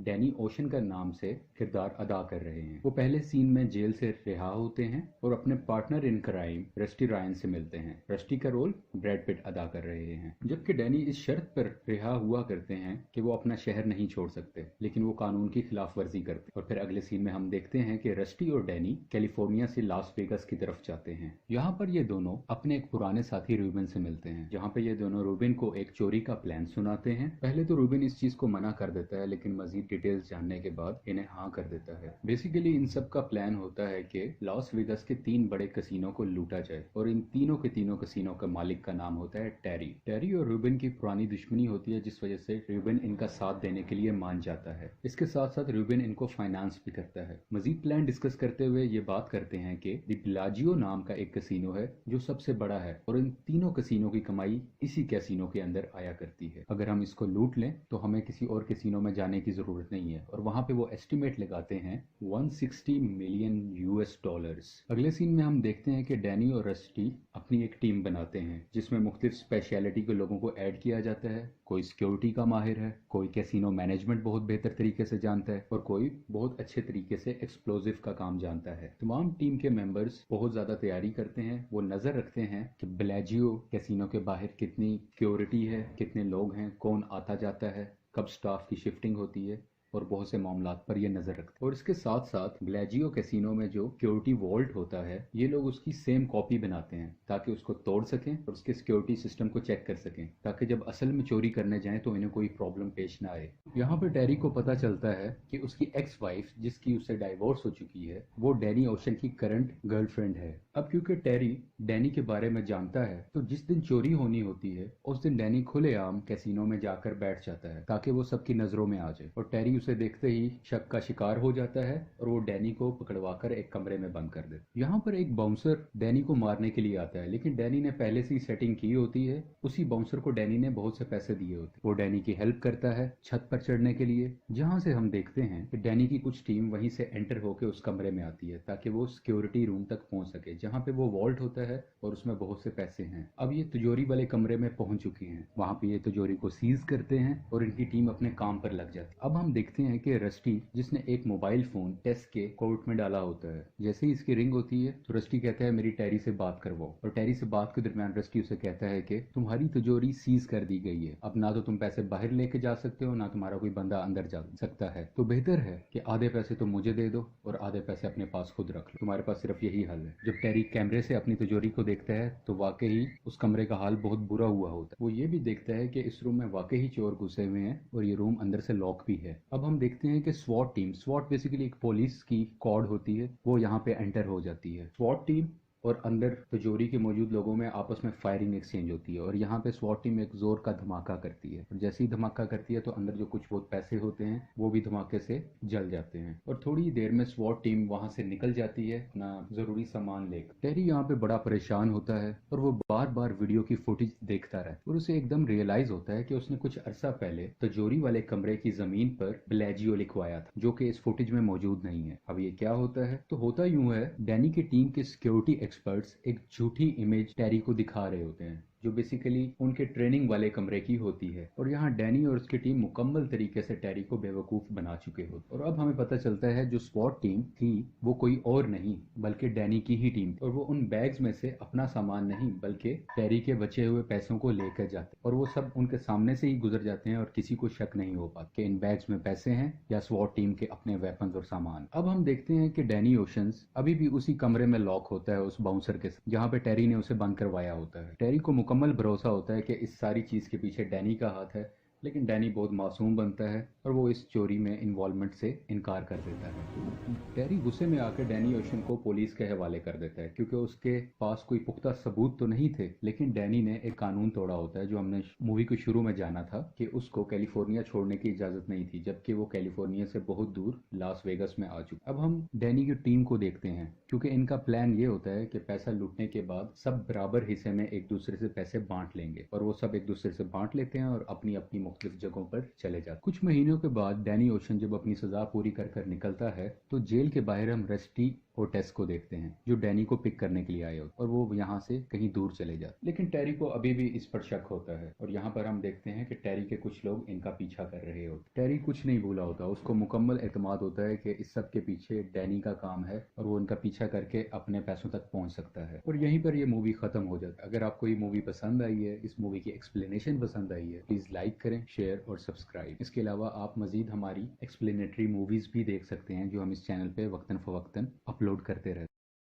Danny ocean का नाम से किरदार अदा कर रहे हैं। वो पहले सीन में जेल से रिहा होते हैं और अपने partner in crime rusty Ryan से मिलते हैं। रस्टी का रोल ब्रैड पिट अदा कर रहे हैं, जबकि डैनी इस शर्त पर रिहा हुआ करते हैं कि वो अपना शहर नहीं छोड़ सकते, लेकिन वो कानून की खिलाफ वर्जी करते। और फिर अगले सीन में हम देखते हैं कि रस्टी और डैनी कैलिफोर्निया से लास वेगास की तरफ जाते हैं। यहाँ पर ये दोनों अपने एक पुराने साथी रूबेन से मिलते हैं, जहाँ पे ये दोनों रूबेन को एक चोरी का प्लान सुनाते हैं। पहले तो रूबेन इस चीज को मना कर देता है, लेकिन मजीद डिटेल्स जानने के बाद इन्हें हाँ कर देता है। बेसिकली इन सब का प्लान होता है कि लॉस वेगास के 3 बड़े कसिनो को लूटा जाए, और इन तीनों के तीनों कसिनो का मालिक का नाम होता है टेरी। टेरी और रूबेन की पुरानी दुश्मनी होती है, जिस वजह से रूबेन इनका साथ देने के लिए मान जाता है। इसके साथ साथ रूबेन इनको फाइनेंस भी करता है। मजीद प्लान डिस्कस करते हुए ये बात करते हैं कि दी बिलाजियो नाम का एक कसिनो है जो सबसे बड़ा है, और इन तीनों कसिनो की कमाई इसी कैसीनो के अंदर आया करती है। अगर हम इसको लूट लें तो हमें किसी और कैसीनो में जाने की जरूरत नहीं है। और वहां पे वो एस्टिमेट लगाते हैं 160 मिलियन यूएस डॉलर्स। अगले सीन में हम देखते हैं कि डैनी और रस्टी अपनी एक टीम बनाते हैं, जिसमें मुख्तलिफ स्पेशलिटी के लोगों को ऐड किया जाता है। कोई सिक्योरिटी का माहिर है, कोई कैसीनो मैनेजमेंट बहुत बेहतर तरीके से जानता है, और कोई बहुत अच्छे तरीके से एक्सप्लोजिव का काम जानता है। तमाम टीम के मेंबर्स बहुत ज्यादा तैयारी करते हैं। वो नजर रखते हैं कि बेलाजियो कैसीनो के बाहर कितनी सिक्योरिटी है, कितने लोग हैं, कौन आता जाता है, कब स्टाफ की शिफ्टिंग होती है, और बहुत से मामलात पर ये नजर रखते हैं। और इसके साथ साथ बेलाजियो कैसीनो में जो सिक्योरिटी वॉल्ट होता है, ये लोग उसकी सेम कॉपी बनाते हैं ताकि उसको तोड़ सकें और उसके सिक्योरिटी सिस्टम को चेक कर सकें, ताकि जब असल में चोरी करने जाएं तो इन्हें कोई प्रॉब्लम पेश ना आए। यहाँ पर टेरी को पता चलता है कि उसकी एक्स वाइफ, जिसकी उससे डाइवोर्स हो चुकी है, वो डैनी ओशन की करंट गर्लफ्रेंड है। अब क्योंकि टेरी डैनी के बारे में जानता है, तो जिस दिन चोरी होनी होती है उस दिन डैनी खुलेआम कैसीनो में जाकर बैठ जाता है ताकि वो सबकी नजरों में आ जाए। और टेरी उसे देखते ही शक का शिकार हो जाता है और वो डैनी को पकड़वाकर एक कमरे में बंद कर देता है। यहाँ पर एक बाउंसर डैनी को मारने के लिए आता है, लेकिन डैनी ने पहले से ही सेटिंग की होती है। उसी बाउंसर को डैनी ने बहुत से पैसे दिए होते हैं। वो डैनी की हेल्प करता है छत पर चढ़ने के लिए, जहाँ से हम देखते हैं कि डैनी की कुछ टीम वहीं से एंटर होकर उस कमरे में आती है ताकि वो सिक्योरिटी रूम तक पहुंच सके, जहाँ पे वो वॉल्ट होता है और उसमें बहुत से पैसे हैं। अब ये तिजोरी वाले कमरे में पहुंच चुकी हैं। वहां पे ये तिजोरी को सीज करते हैं और इनकी टीम अपने काम पर लग जाती है। अब हम देखते हैं कि रस्टी, जिसने एक मोबाइल फोन टेस्ट के कोर्ट में डाला होता है, जैसे ही इसकी रिंग होती है तो रस्टी कहता है मेरी टेरी से बात करवाओ। और टेरी से बात के दरमियान रस्टी उसे कहता है कि तुम्हारी तिजोरी सीज कर दी गई है, अब ना तो तुम पैसे बाहर लेके जा सकते हो, ना तुम्हारा कोई बंदा अंदर जा सकता है, तो बेहतर है कि आधे पैसे तो मुझे दे दो और आधे पैसे अपने पास खुद रख लो, तुम्हारे पास सिर्फ यही हल है। जब टेरी कैमरे से अपनी तिजोरी को देखता है तो वाकई उस कमरे का हाल बहुत बुरा हुआ होता है। वो ये भी देखता है कि इस रूम में वाकई चोर घुसे हुए हैं और ये रूम अंदर से लॉक भी है। अब हम देखते हैं कि स्वॉट टीम, स्वॉट बेसिकली एक पुलिस की स्क्वाड होती है, वो यहाँ पे एंटर हो जाती है। स्वॉट टीम और अंदर तिजोरी के मौजूद लोगों में आपस में फायरिंग एक्सचेंज होती है, और यहाँ पे स्वॉट टीम एक जोर का धमाका करती है। और जैसे ही धमाका करती है तो अंदर जो कुछ बहुत पैसे होते हैं वो भी धमाके से जल जाते हैं, और थोड़ी देर में स्वॉट टीम वहां से निकल जाती है अपना जरूरी सामान लेकर। टेरी यहाँ पे बड़ा परेशान होता है और वो बार बार वीडियो की फुटेज देखता रहा, और उसे एकदम रियलाइज होता है कि उसने कुछ अरसा पहले तिजोरी वाले कमरे की जमीन पर बेलाजियो लिखवाया था, जो कि इस फुटेज में मौजूद नहीं है। अब ये क्या होता है, तो होता यूं है, डैनी की टीम के सिक्योरिटी एक्सपर्ट्स एक झूठी इमेज टेरी को दिखा रहे होते हैं, जो बेसिकली उनके ट्रेनिंग वाले कमरे की होती है, और यहाँ डैनी और उसकी टीम मुकम्मल तरीके से टेरी को बेवकूफ बना चुके होते। और अब हमें पता चलता है जो स्वॉट टीम थी वो कोई और नहीं बल्कि डैनी की ही टीम थी, और वो उन बैग्स में से अपना सामान नहीं बल्कि टेरी के बचे हुए पैसों को लेकर जाते, और वो सब उनके सामने से ही गुजर जाते हैं और किसी को शक नहीं हो पाता कि इन बैग्स में पैसे हैं या स्वॉट टीम के अपने वेपन्स और सामान। अब हम देखते हैं कि डैनी ओशंस अभी भी उसी कमरे में लॉक होता है उस बाउंसर के साथ, जहाँ पे टेरी ने उसे बंद करवाया होता है। टेरी को मुकम्मल भरोसा होता है कि इस सारी चीज के पीछे डैनी का हाथ है, लेकिन डैनी बहुत मासूम बनता है और वो इस चोरी में इन्वॉल्वमेंट से इनकार कर देता है। टेरी गुस्से में आकर डैनी ओशन को पुलिस के हवाले कर देता है, क्योंकि उसके पास कोई पुख्ता सबूत तो नहीं थे, लेकिन डैनी ने एक कानून तोड़ा होता है जो हमने मूवी के शुरू में जाना था कि उसको कैलिफोर्निया छोड़ने की इजाजत नहीं थी, जबकि वो कैलिफोर्निया से बहुत दूर लास वेगस में आ चुका। अब हम डैनी की टीम को देखते हैं, क्योंकि इनका प्लान ये होता है कि पैसा लूटने के बाद सब बराबर हिस्से में एक दूसरे से पैसे बांट लेंगे, और वो सब एक दूसरे से बांट लेते हैं और अपनी अपनी मुख्तलिफ जगहों पर चले जाते। कुछ महीनों के बाद डैनी ओशन जब अपनी सजा पूरी कर कर निकलता है तो जेल के बाहर हम रस्टी और टेस को देखते हैं जो डैनी को पिक करने के लिए आए होते, और वो यहाँ से कहीं दूर चले जाते। लेकिन टेरी को अभी भी इस पर शक होता है, और यहाँ पर हम देखते हैं कि टेरी के कुछ लोग इनका पीछा कर रहे होते। टेरी कुछ नहीं भूला होता, उसको मुकम्मल एतमाद होता है कि इस सब के पीछे डैनी का काम है और वो इनका पीछा करके अपने पैसों तक पहुंच सकता है। और यहीं पर ये मूवी खत्म हो जाती है। अगर आपको ये मूवी पसंद आई है, इस मूवी की एक्सप्लेनेशन पसंद आई है, प्लीज लाइक करें, शेयर और सब्सक्राइब। इसके अलावा आप मजीद हमारी एक्सप्लेनेटरी मूवीज भी देख सकते हैं जो हम इस चैनल पे वक्तन फवक्तन अपलोड करते रहते हैं।